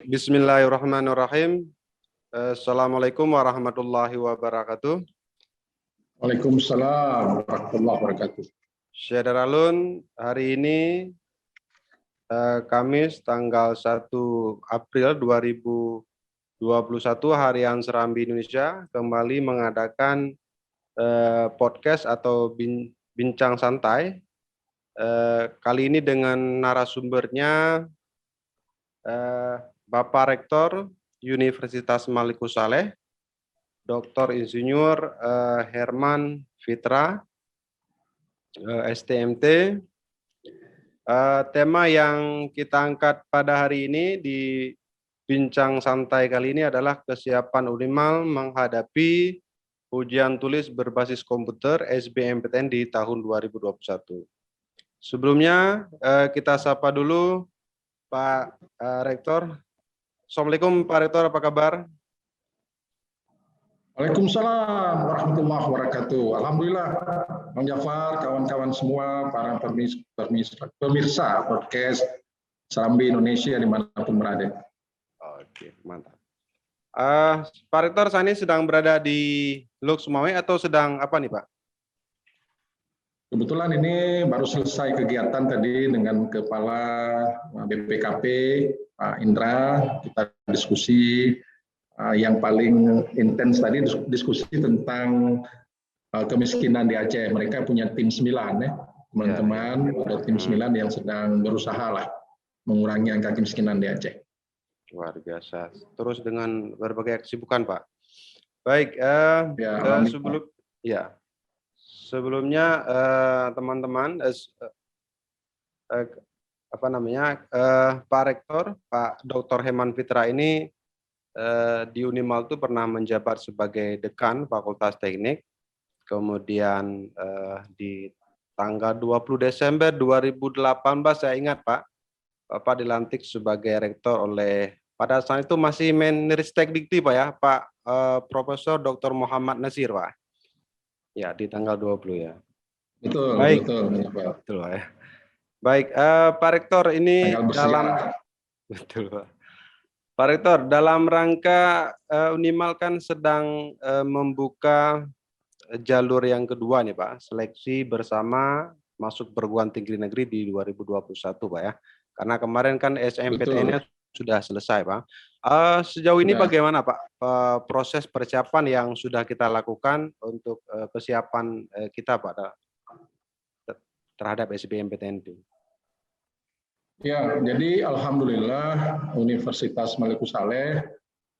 Bismillahirrahmanirrahim. Assalamualaikum warahmatullahi wabarakatuh. Waalaikumsalam warahmatullahi wabarakatuh. Syederalun, hari ini Kamis tanggal 1 April 2021, Harian Serambi Indonesia kembali mengadakan podcast atau bincang santai. Kali ini dengan narasumbernya Bapak Rektor Universitas Maliku Saleh, Dr. Insinyur Herman Fitra, STMT. Tema yang kita angkat pada hari ini di bincang santai kali ini adalah kesiapan Unimal menghadapi ujian tulis berbasis komputer SBMPTN di tahun 2021. Sebelumnya kita sapa dulu Pak Rektor. Assalamualaikum Pak Rektor, apa kabar? Waalaikumsalam warahmatullahi wabarakatuh. Alhamdulillah, Bang Jafar, kawan-kawan semua, para pemirsa podcast Serambi Indonesia dimanapun berada. Oke, mantap. Pak Rektor, saat ini sedang berada di Lux Mawai atau sedang apa nih Pak? Kebetulan ini baru selesai kegiatan tadi dengan Kepala BPKP, Pak Indra, kita diskusi yang paling intens tadi diskusi tentang kemiskinan di Aceh. Mereka punya tim 9 ya, teman-teman, ada tim 9 yang sedang berusaha lah mengurangi angka kemiskinan di Aceh. Luar biasa. Terus dengan berbagai kesibukan Pak. Baik, sebelumnya teman-teman, Pak Rektor, Pak Dr. Herman Fitra ini di Unimal itu pernah menjabat sebagai Dekan Fakultas Teknik, kemudian di tanggal 20 Desember 2018 saya ingat Pak, Bapak dilantik sebagai Rektor oleh, pada saat itu masih Menristek Dikti Pak ya, Pak Profesor Dr. Muhammad Nasir Pak. Ya, di tanggal 20 ya. Betul, baik. Betul ya. Baik, Pak Rektor ini betul Pak. Pak Rektor, dalam rangka Unimal kan sedang membuka jalur yang kedua nih Pak, seleksi bersama masuk perguruan tinggi negeri di 2021 Pak ya. Karena kemarin kan SNMPTN-nya sudah selesai Pak. Sejauh ini bagaimana Pak proses persiapan yang sudah kita lakukan untuk kesiapan kita Pak terhadap SBMPTN itu? Ya, jadi alhamdulillah Universitas Maliku Saleh,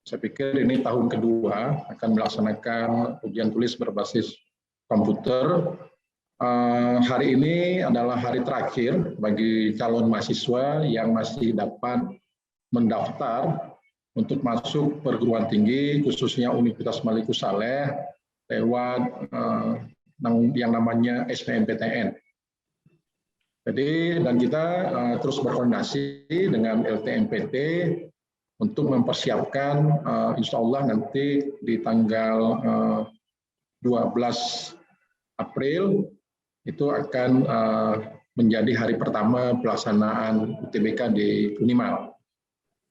saya pikir ini tahun kedua akan melaksanakan ujian tulis berbasis komputer. Hari ini adalah hari terakhir bagi calon mahasiswa yang masih dapat mendaftar untuk masuk perguruan tinggi, khususnya Universitas Maliku Saleh lewat yang namanya SBMPTN. Jadi, dan kita terus berkoordinasi dengan LTMPT untuk mempersiapkan insya Allah nanti di tanggal 12 April itu akan menjadi hari pertama pelaksanaan UTBK di Unimal.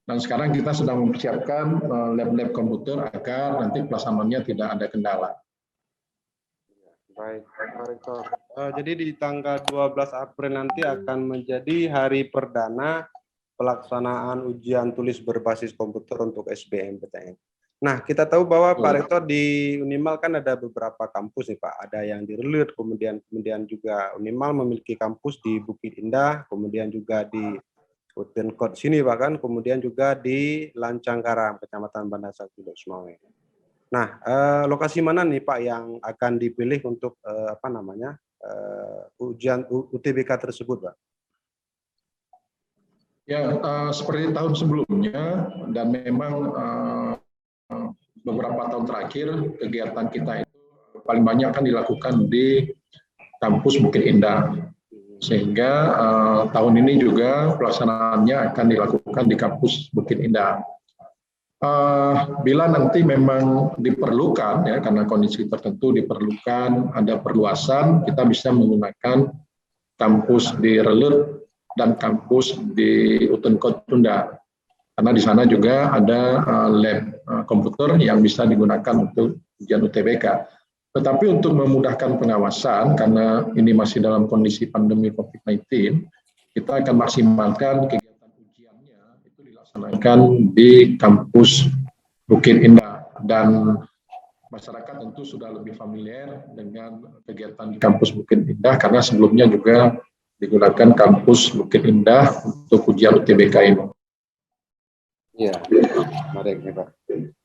Dan sekarang kita sedang mempersiapkan lab-lab komputer agar nanti pelaksanaannya tidak ada kendala. Baik, Pak Rektor. Jadi di tanggal 12 April nanti akan menjadi hari perdana pelaksanaan ujian tulis berbasis komputer untuk SBMPTN. Nah, kita tahu bahwa Pak Rektor di Unimal kan ada beberapa kampus nih Pak. Ada yang di Relut, kemudian juga Unimal memiliki kampus di Bukit Indah, kemudian juga di Utenkot sini bahkan, kemudian juga di Lancangkaram, Kecamatan Bandar Sakti, Mawai. Nah, lokasi mana nih Pak yang akan dipilih untuk ujian UTBK tersebut, Pak? Ya, seperti tahun sebelumnya dan memang beberapa tahun terakhir kegiatan kita itu paling banyak kan dilakukan di kampus Bukit Indah. Sehingga tahun ini juga pelaksanaannya akan dilakukan di kampus Bukit Indah. Bila nanti memang diperlukan ya karena kondisi tertentu diperlukan ada perluasan, kita bisa menggunakan kampus di Relut dan kampus di Utenkot Tunda. karena di sana juga ada lab komputer yang bisa digunakan untuk ujian UTBK. Tetapi untuk memudahkan pengawasan, karena ini masih dalam kondisi pandemi COVID-19, kita akan maksimalkan kegiatan ujiannya itu dilaksanakan di kampus Bukit Indah, dan masyarakat tentu sudah lebih familiar dengan kegiatan di kampus Bukit Indah karena sebelumnya juga digunakan kampus Bukit Indah untuk ujian UTBK ini. Iya, menarik nih Pak.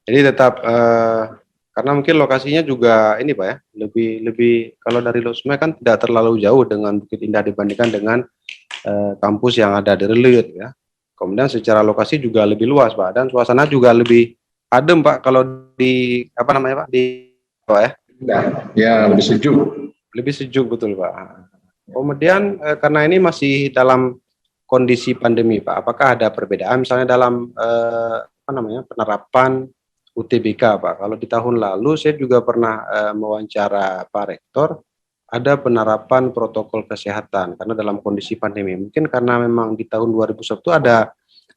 Jadi tetap karena mungkin lokasinya juga ini Pak ya, lebih kalau dari Losme kan tidak terlalu jauh dengan Bukit Indah dibandingkan dengan kampus yang ada di Relut ya. Kemudian secara lokasi juga lebih luas Pak, dan suasana juga lebih adem Pak kalau di apa namanya Pak di Pak ya. Ya, lebih sejuk. Lebih sejuk betul Pak. Kemudian karena ini masih dalam kondisi pandemi Pak, apakah ada perbedaan misalnya dalam penerapan UTBK Pak? Kalau di tahun lalu saya juga pernah mewawancara Pak Rektor, ada penerapan protokol kesehatan karena dalam kondisi pandemi. Mungkin karena memang di tahun 2001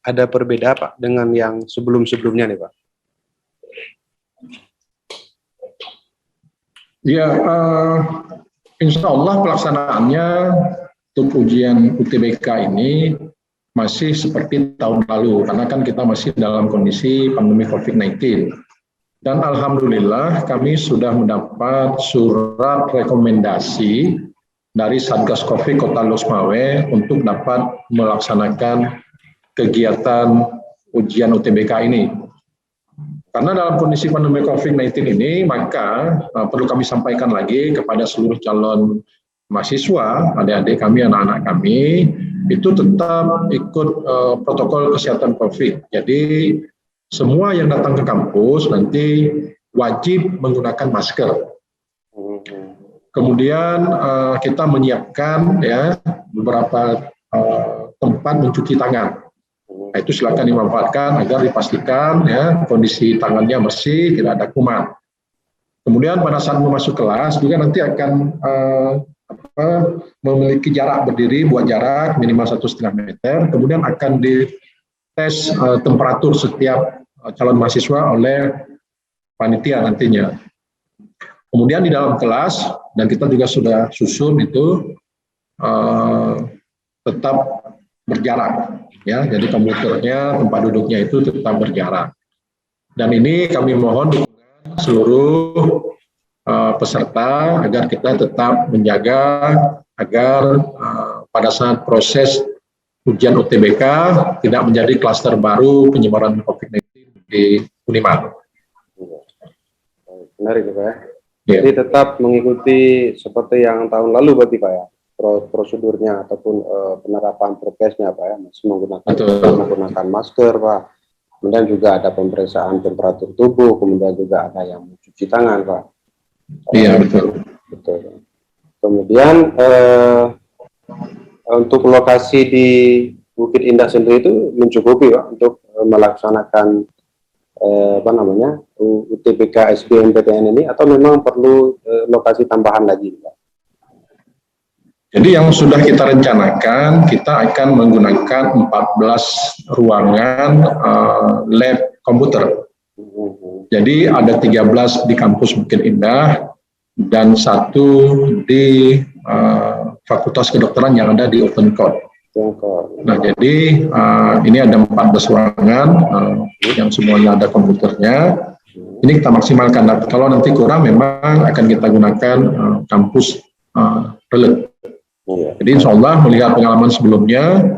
ada perbedaan Pak dengan yang sebelum-sebelumnya nih Pak. Ya, insya Allah pelaksanaannya untuk ujian UTBK ini masih seperti tahun lalu, karena kan kita masih dalam kondisi pandemi COVID-19. Dan alhamdulillah kami sudah mendapat surat rekomendasi dari Satgas Covid Kota Losmawe untuk dapat melaksanakan kegiatan ujian UTBK ini. Karena dalam kondisi pandemi COVID-19 ini, maka perlu kami sampaikan lagi kepada seluruh calon mahasiswa, adik-adik kami, anak-anak kami, itu tetap ikut protokol kesehatan COVID. Jadi semua yang datang ke kampus nanti wajib menggunakan masker. Kemudian kita menyiapkan ya beberapa tempat mencuci tangan. Nah, itu silakan dimanfaatkan agar dipastikan ya kondisi tangannya bersih, tidak ada kuman. Kemudian pada saat masuk kelas juga nanti akan memiliki jarak berdiri, buat jarak minimal 1,5 meter. Kemudian akan dites temperatur setiap calon mahasiswa oleh panitia nantinya. Kemudian di dalam kelas, dan kita juga sudah susun itu tetap berjarak. Ya, jadi komputernya, tempat duduknya itu tetap berjarak. Dan ini kami mohon dukungan seluruh peserta agar kita tetap menjaga agar pada saat proses ujian UTBK tidak menjadi klaster baru penyebaran COVID-19 di Uniman. Menarik Pak ya. Jadi tetap mengikuti seperti yang tahun lalu berarti Pak ya, prosedurnya ataupun penerapan prokesnya Pak ya, masih menggunakan masker Pak. Kemudian juga ada pemeriksaan temperatur tubuh, kemudian juga ada yang mencuci tangan Pak. Iya betul. Kemudian untuk lokasi di Bukit Indah sendiri itu mencukupi Pak untuk melaksanakan UTBK SBMPTN ini, atau memang perlu lokasi tambahan lagi Pak? Jadi yang sudah kita rencanakan, kita akan menggunakan 14 ruangan lab komputer. Jadi ada 13 di kampus Bukit Indah dan 1 di Fakultas Kedokteran yang ada di Open Court. Nah, jadi ini ada 14 ruangan yang semuanya ada komputernya. Ini kita maksimalkan. Nah, kalau nanti kurang memang akan kita gunakan kampus Relut. Jadi insya Allah melihat pengalaman sebelumnya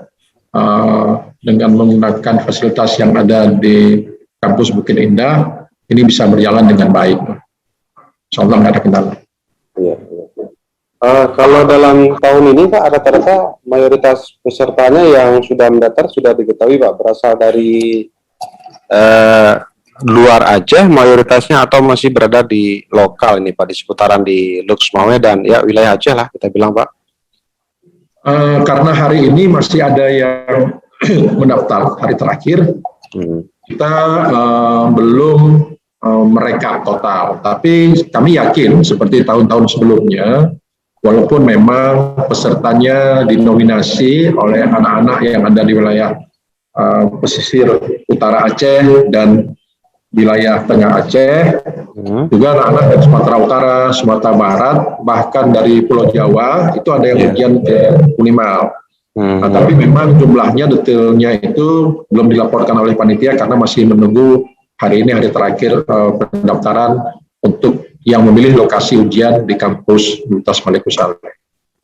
dengan menggunakan fasilitas yang ada di kampus Bukit Indah, ini bisa berjalan dengan baik. Insya Allah nggak ada kendala. Kalau dalam tahun ini Pak, rata-rata mayoritas pesertanya yang sudah mendaftar sudah diketahui Pak, berasal dari luar Aceh mayoritasnya atau masih berada di lokal ini Pak, di seputaran di Losmawe dan ya wilayah Aceh lah kita bilang Pak. Karena hari ini masih ada yang mendaftar hari terakhir, kita belum merekap total. Tapi kami yakin seperti tahun-tahun sebelumnya, walaupun memang pesertanya dinominasi oleh anak-anak yang ada di wilayah pesisir utara Aceh dan wilayah tengah Aceh, juga anak-anak dari Sumatera Utara, Sumatera Barat, bahkan dari Pulau Jawa itu ada yang ujian ke Unimal. Nah, tapi memang jumlahnya detailnya itu belum dilaporkan oleh panitia karena masih menunggu hari ini hari terakhir pendaftaran untuk yang memilih lokasi ujian di kampus Universitas Malik Saleh.